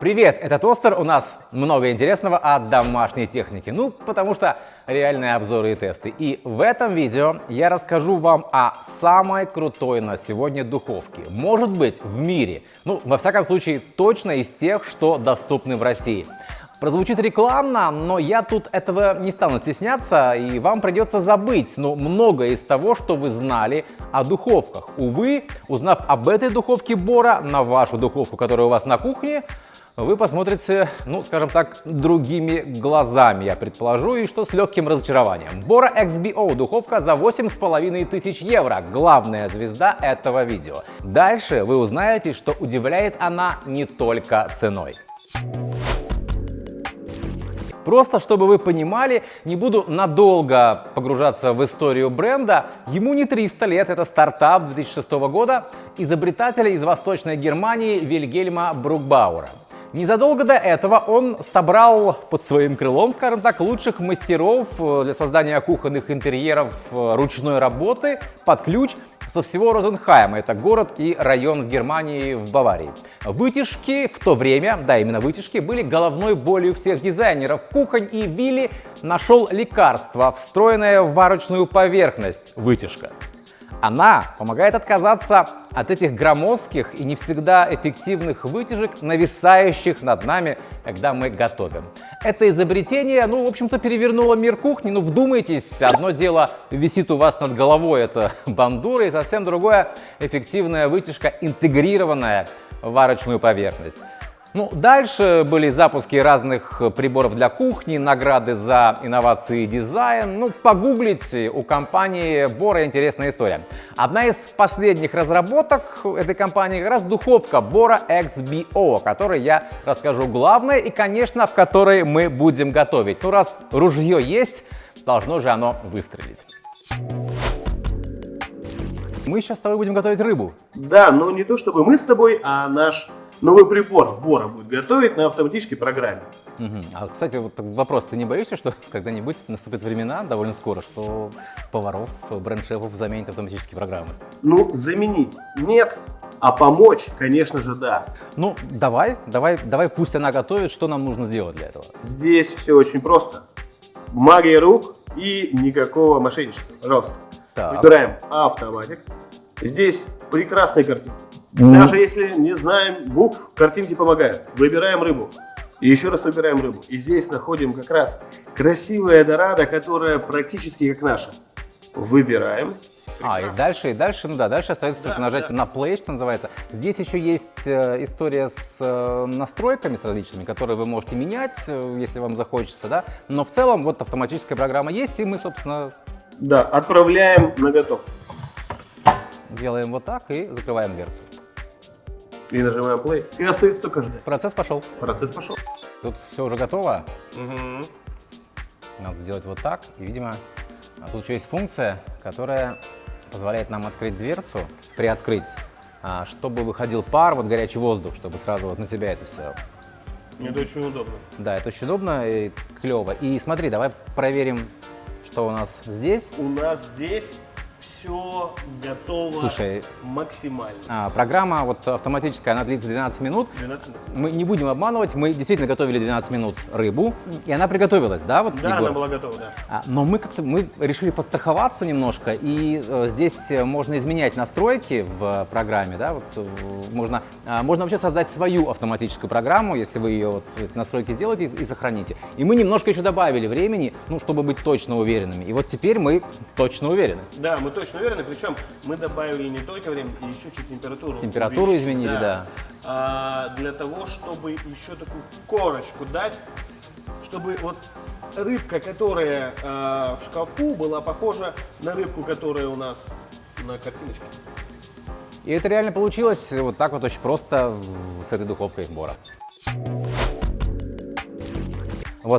Привет, это Тостер. У нас много интересного о домашней технике. Потому что реальные обзоры и тесты. И в этом видео я расскажу вам о самой крутой на сегодня духовке. Может быть, в мире. Во всяком случае, точно из тех, что доступны в России. Прозвучит рекламно, но я тут этого не стану стесняться, и вам придется забыть, многое из того, что вы знали о духовках. Увы, узнав об этой духовке Бора на вашу духовку, которая у вас на кухне, вы посмотрите, скажем так, другими глазами, я предположу, и что с легким разочарованием. Bora XBO духовка за 8500 евро. Главная звезда этого видео. Дальше вы узнаете, что удивляет она не только ценой. Просто чтобы вы понимали, не буду надолго погружаться в историю бренда. Ему не 300 лет, это стартап 2006 года изобретателя из Восточной Германии Вильгельма Брукбауэра. Незадолго до этого он собрал под своим крылом, скажем так, лучших мастеров для создания кухонных интерьеров ручной работы под ключ со всего Розенхайма. Это город и район в Германии, в Баварии. Вытяжки в то время, да, именно вытяжки, были головной болью всех дизайнеров кухонь, и Вилли нашел лекарство, встроенное в варочную поверхность — вытяжка. Она помогает отказаться от этих громоздких и не всегда эффективных вытяжек, нависающих над нами, когда мы готовим. Это изобретение, в общем-то, перевернуло мир кухни. Вдумайтесь, одно дело висит у вас над головой, это бандура, и совсем другое — эффективная вытяжка, интегрированная в варочную поверхность. Дальше были запуски разных приборов для кухни, награды за инновации и дизайн. Погуглите, у компании Bora интересная история. Одна из последних разработок этой компании как раз духовка Bora XBO, о которой я расскажу главное и, конечно, в которой мы будем готовить. Раз ружье есть, должно же оно выстрелить. Мы сейчас с тобой будем готовить рыбу. Да, но не то чтобы мы с тобой, а наш новый прибор Bora будет готовить на автоматической программе. Кстати, вопрос, ты не боишься, что когда-нибудь наступят времена, довольно скоро, что поваров, бренд-шефов заменят автоматические программы? Заменить нет, а помочь, конечно же, да. Давай, пусть она готовит, что нам нужно сделать для этого. Здесь все очень просто. Магия рук и никакого мошенничества. Пожалуйста. Так. Выбираем автоматик. Здесь прекрасные картинки. Даже если не знаем букв, картинки помогают. Выбираем рыбу. И еще раз выбираем рыбу. И здесь находим как раз красивая дорадо, которая практически как наша. Выбираем. И дальше остается только нажать на play, что называется. Здесь еще есть история с настройками с различными, которые вы можете менять, если вам захочется, да. Но в целом автоматическая программа есть, и мы, собственно... Да, отправляем на готовку. Делаем вот так и закрываем дверцу. И нажимаем play. И остается только ждать. Процесс пошел. Тут все уже готово. Надо сделать вот так. И, видимо, тут еще есть функция, которая позволяет нам открыть дверцу, приоткрыть, чтобы выходил пар, горячий воздух, чтобы сразу на тебя это все. Это очень удобно. Да, это очень удобно и клево. И смотри, давай проверим, что у нас здесь. У нас здесь все готово. Слушай, максимально. Программа автоматическая, она длится 12 минут. 12 минут. Мы не будем обманывать, мы действительно готовили 12 минут рыбу, и она приготовилась, да? Да, Егор? Она была готова, да. Но мы решили подстраховаться немножко, и здесь можно изменять настройки в программе, да? Можно вообще создать свою автоматическую программу, если вы ее настройки сделаете и сохраните. И мы немножко еще добавили времени, чтобы быть точно уверенными. И теперь мы точно уверены. Да, мы точно уверены, причем мы добавили не только время, и еще чуть температуру. Температуру изменили, да. Для того, чтобы еще такую корочку дать, чтобы рыбка, которая в шкафу, была похожа на рыбку, которая у нас на картиночке. И это реально получилось так очень просто с этой духовкой Bora.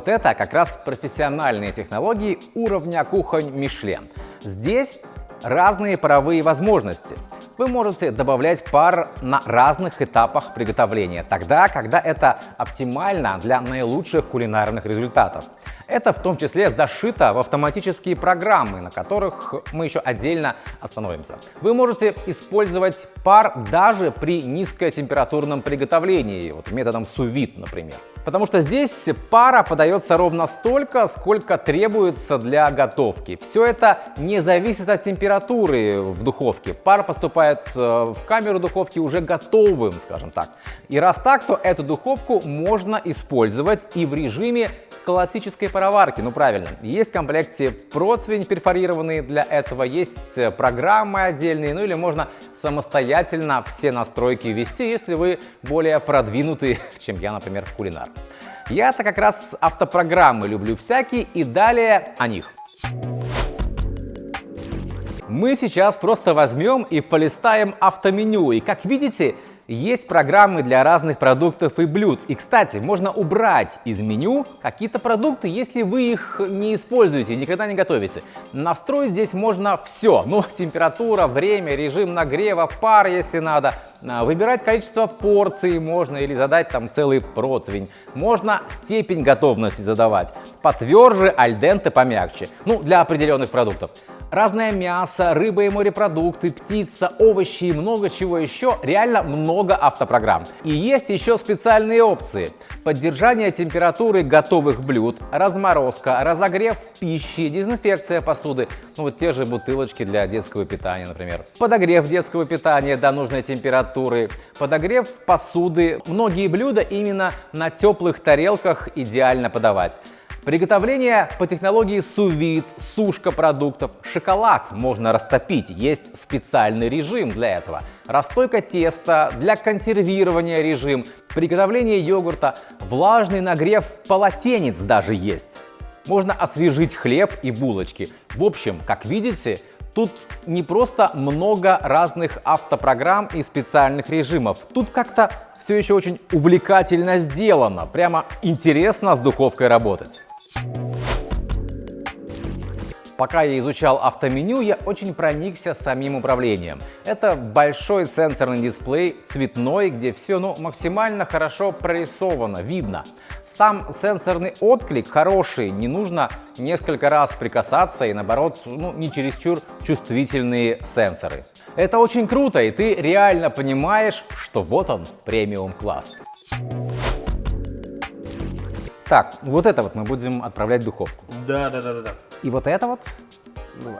Это как раз профессиональные технологии уровня кухонь Мишлен. Здесь разные паровые возможности. Вы можете добавлять пар на разных этапах приготовления, тогда, когда это оптимально для наилучших кулинарных результатов. Это в том числе зашито в автоматические программы, на которых мы еще отдельно остановимся. Вы можете использовать пар даже при низкотемпературном приготовлении, вот методом sous-vide, например. Потому что здесь пара подается ровно столько, сколько требуется для готовки. Все это не зависит от температуры в духовке. Пар поступает в камеру духовки уже готовым, скажем так. И раз так, то эту духовку можно использовать и в режиме классической пароварки. Ну правильно, есть в комплекте противень перфорированный для этого, есть программы отдельные, ну или можно самостоятельно все настройки ввести, если вы более продвинутый, чем я, например, кулинар. Я-то как раз автопрограммы люблю всякие, и далее о них. Мы сейчас просто возьмем и полистаем автоменю, и как видите, есть программы для разных продуктов и блюд. И, кстати, можно убрать из меню какие-то продукты, если вы их не используете, никогда не готовите. Настроить здесь можно все. Ну, температура, время, режим нагрева, пар, если надо. Выбирать количество порций можно или задать там целый противень. Можно степень готовности задавать. Потверже, аль денте, помягче. Ну, для определенных продуктов. Разное мясо, рыба и морепродукты, птица, овощи и много чего еще. Реально много автопрограмм. И есть еще специальные опции. Поддержание температуры готовых блюд, разморозка, разогрев пищи, дезинфекция посуды. Ну вот те же бутылочки для детского питания, например. Подогрев детского питания до нужной температуры. Подогрев посуды. Многие блюда именно на теплых тарелках идеально подавать. Приготовление по технологии sous-vide, сушка продуктов. Шоколад можно растопить, есть специальный режим для этого. Расстойка теста, для консервирования режим. Приготовление йогурта, влажный нагрев полотенец даже есть. Можно освежить хлеб и булочки. В общем, как видите, тут не просто много разных автопрограмм и специальных режимов. Тут как-то все еще очень увлекательно сделано. Прямо интересно с духовкой работать. Пока я изучал автоменю, я очень проникся самим управлением. Это большой сенсорный дисплей, цветной, где все максимально хорошо прорисовано, видно. Сам сенсорный отклик хороший, не нужно несколько раз прикасаться и наоборот, не чересчур чувствительные сенсоры. Это очень круто, и ты реально понимаешь, что вот он, премиум класс. Так, вот это вот мы будем отправлять в духовку. Да. И вот это вот,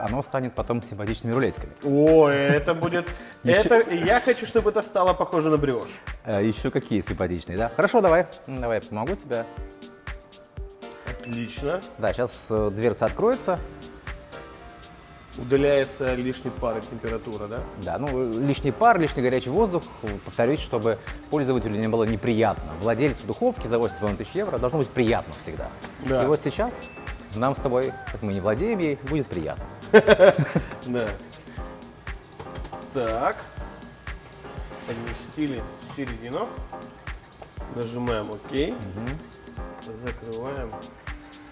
оно станет потом симпатичными рулетиками. О, это будет... Я хочу, чтобы это стало похоже на брioche. Еще какие симпатичные, да? Хорошо, давай. Давай, я помогу тебе. Отлично. Да, сейчас дверца откроется. Удаляется лишний пар и температура, да? Да, лишний пар, лишний горячий воздух. Повторюсь, чтобы пользователю не было неприятно. Владельцу духовки за 8,5 тысяч евро должно быть приятно всегда. Да. И вот сейчас нам с тобой, как мы не владеем ей, будет приятно. Да. Так. Поместили в середину. Нажимаем ОК. Закрываем.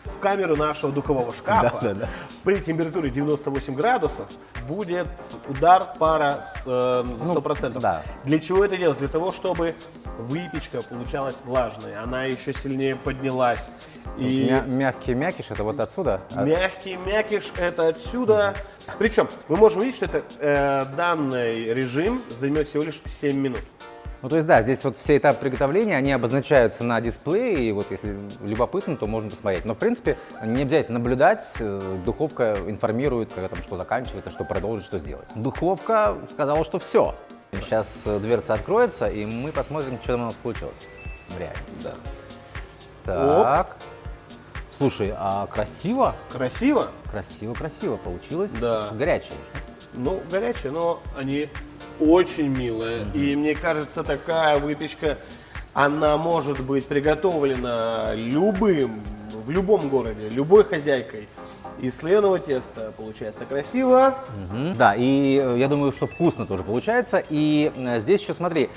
В камеру нашего духового шкафа при температуре 98 градусов будет удар пара 100%. Да. Для чего это делать? Для того, чтобы выпечка получалась влажной, она еще сильнее поднялась. И мягкий мякиш это вот отсюда? Мягкий мякиш это отсюда. Причем мы можем видеть, что это данный режим займет всего лишь 7 минут. То есть, да, здесь вот все этапы приготовления, они обозначаются на дисплее, и вот если любопытно, то можно посмотреть. Но, в принципе, не обязательно наблюдать, духовка информирует, когда там что заканчивается, что продолжить, что сделать. Духовка сказала, что все. Сейчас дверца откроется, и мы посмотрим, что там у нас получилось в реальности. Да. Так. Слушай, а красиво? Красиво? Красиво получилось. Да. Горячее. Горячее, но они очень милые. И мне кажется, такая выпечка, она может быть приготовлена в любом городе, любой хозяйкой. Из сливного теста получается красиво. Да, и я думаю, что вкусно тоже получается. И здесь еще смотри,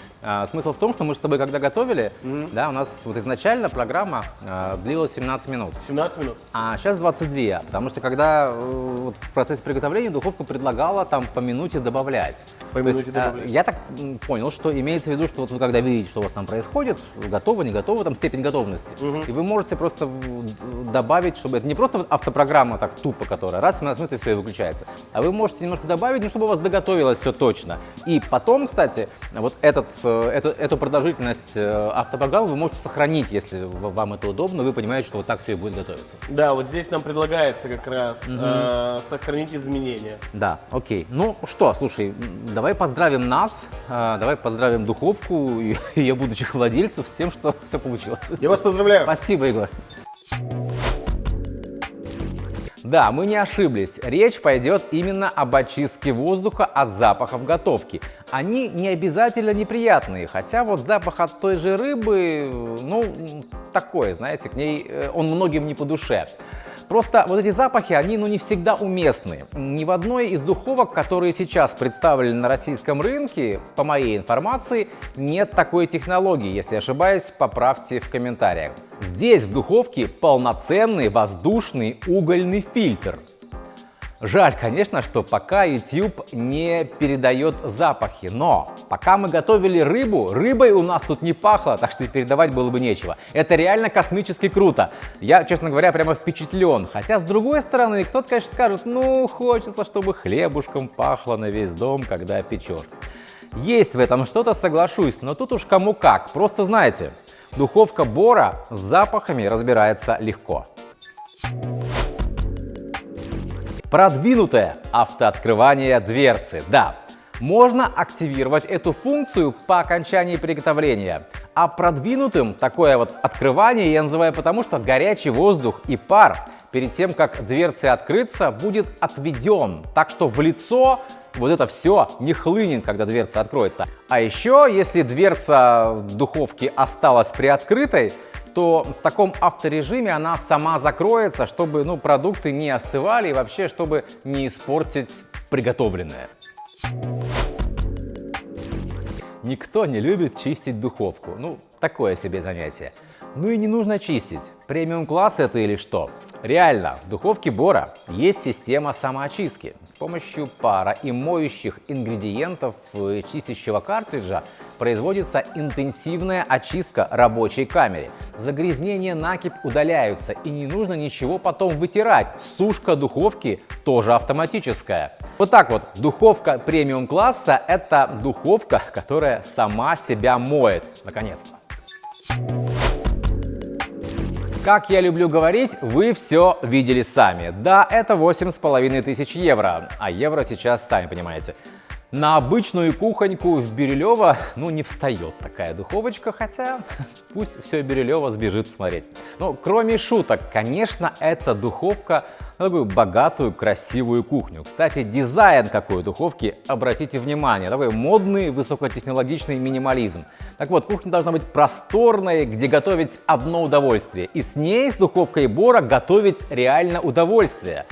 смысл в том, что мы с тобой когда готовили, да, у нас вот изначально программа длилась 17 минут. 17 минут. А сейчас 22, потому что когда вот в процессе приготовления духовка предлагала там по минуте добавлять. По минуте добавлять. Я так понял, что имеется в виду, что вот вы когда видите, что у вас там происходит, готово, не готово, там степень готовности, и вы можете просто добавить, чтобы это не просто автопрограмма так тупо, которая раз в 17 минут и все, и выключается, а вы можете немножко добавить, ну, чтобы у вас доготовилось все точно. И потом, кстати, вот эту продолжительность автопрограммы вы можете сохранить, если вам это удобно, вы понимаете, что вот так все и будет готовиться. Да, вот здесь нам предлагается как раз сохранить изменения. Да, окей. Ну что, слушай, давай поздравим нас, давай поздравим духовку и ее будущих владельцев с тем, что все получилось. Я вас поздравляю. Спасибо, Егор. Да, мы не ошиблись. Речь пойдет именно об очистке воздуха от запахов готовки. Они не обязательно неприятные, хотя вот запах от той же рыбы, ну, такой, знаете, к ней он многим не по душе. Просто вот эти запахи, они не всегда уместны. Ни в одной из духовок, которые сейчас представлены на российском рынке, по моей информации, нет такой технологии. Если ошибаюсь, поправьте в комментариях. Здесь в духовке полноценный воздушный угольный фильтр. Жаль, конечно, что пока YouTube не передает запахи, но пока мы готовили рыбу, рыбой у нас тут не пахло, так что и передавать было бы нечего. Это реально космически круто. Я, честно говоря, прямо впечатлен. Хотя, с другой стороны, кто-то, конечно, скажет, ну, хочется, чтобы хлебушком пахло на весь дом, когда печешь. Есть в этом что-то, соглашусь, но тут уж кому как. Просто знаете, духовка Бора с запахами разбирается легко. Продвинутое автооткрывание дверцы. Да, можно активировать эту функцию по окончании приготовления. А продвинутым такое вот открывание я называю потому, что горячий воздух и пар перед тем, как дверцы открыться, будет отведен. Так что в лицо вот это все не хлынет, когда дверца откроется. А еще, если дверца духовки осталась приоткрытой, то в таком авторежиме она сама закроется, чтобы продукты не остывали и вообще, чтобы не испортить приготовленное. Никто не любит чистить духовку. Такое себе занятие. И не нужно чистить. Премиум-класс это или что? Реально, в духовке Бора есть система самоочистки. С помощью пара и моющих ингредиентов чистящего картриджа производится интенсивная очистка рабочей камеры. Загрязнения, накипь удаляются, и не нужно ничего потом вытирать. Сушка духовки тоже автоматическая. Вот так вот, духовка премиум-класса – это духовка, которая сама себя моет. Наконец-то. Как я люблю говорить, вы все видели сами. Да, это 8500 евро, а евро сейчас, сами понимаете. На обычную кухоньку в Бирюлево, не встает такая духовочка, хотя пусть все Бирюлево сбежит смотреть. Кроме шуток, конечно, эта духовка на такую богатую, красивую кухню. Кстати, дизайн какой духовки, обратите внимание, такой модный, высокотехнологичный минимализм. Так вот, кухня должна быть просторной, где готовить одно удовольствие. И с ней, с духовкой Бора, готовить реально удовольствие.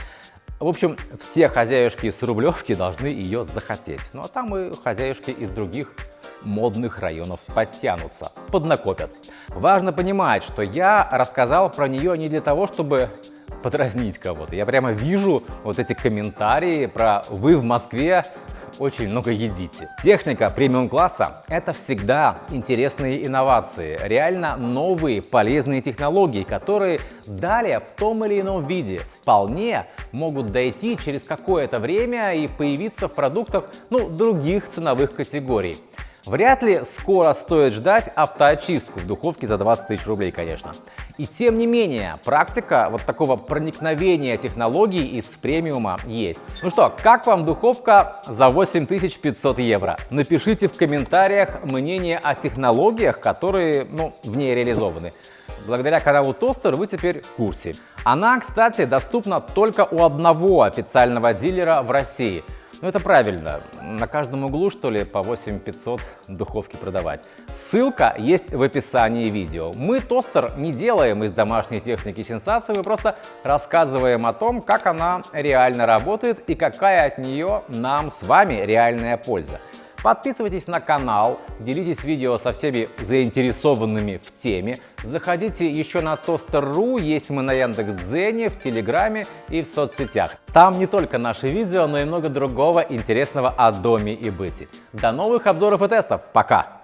В общем, все хозяюшки из Рублевки должны ее захотеть. А там и хозяюшки из других модных районов подтянутся, поднакопят. Важно понимать, что я рассказал про нее не для того, чтобы подразнить кого-то. Я прямо вижу вот эти комментарии про «вы в Москве очень много едите». Техника премиум-класса – это всегда интересные инновации, реально новые полезные технологии, которые далее в том или ином виде вполне могут дойти через какое-то время и появиться в продуктах других ценовых категорий. Вряд ли скоро стоит ждать автоочистку в духовке за 20 тысяч рублей, конечно. И тем не менее, практика вот такого проникновения технологий из премиума есть. Как вам духовка за 8500 евро? Напишите в комментариях мнение о технологиях, которые в ней реализованы. Благодаря каналу Тостер вы теперь в курсе. Она, кстати, доступна только у одного официального дилера в России. Ну это правильно, на каждом углу что ли по 8500 духовки продавать. Ссылка есть в описании видео. Мы тостер не делаем из домашней техники сенсацию, мы просто рассказываем о том, как она реально работает и какая от нее нам с вами реальная польза. Подписывайтесь на канал, делитесь видео со всеми заинтересованными в теме. Заходите еще на Toster.ru, есть мы на Яндекс.Дзене, в Телеграме и в соцсетях. Там не только наши видео, но и много другого интересного о доме и быте. До новых обзоров и тестов. Пока!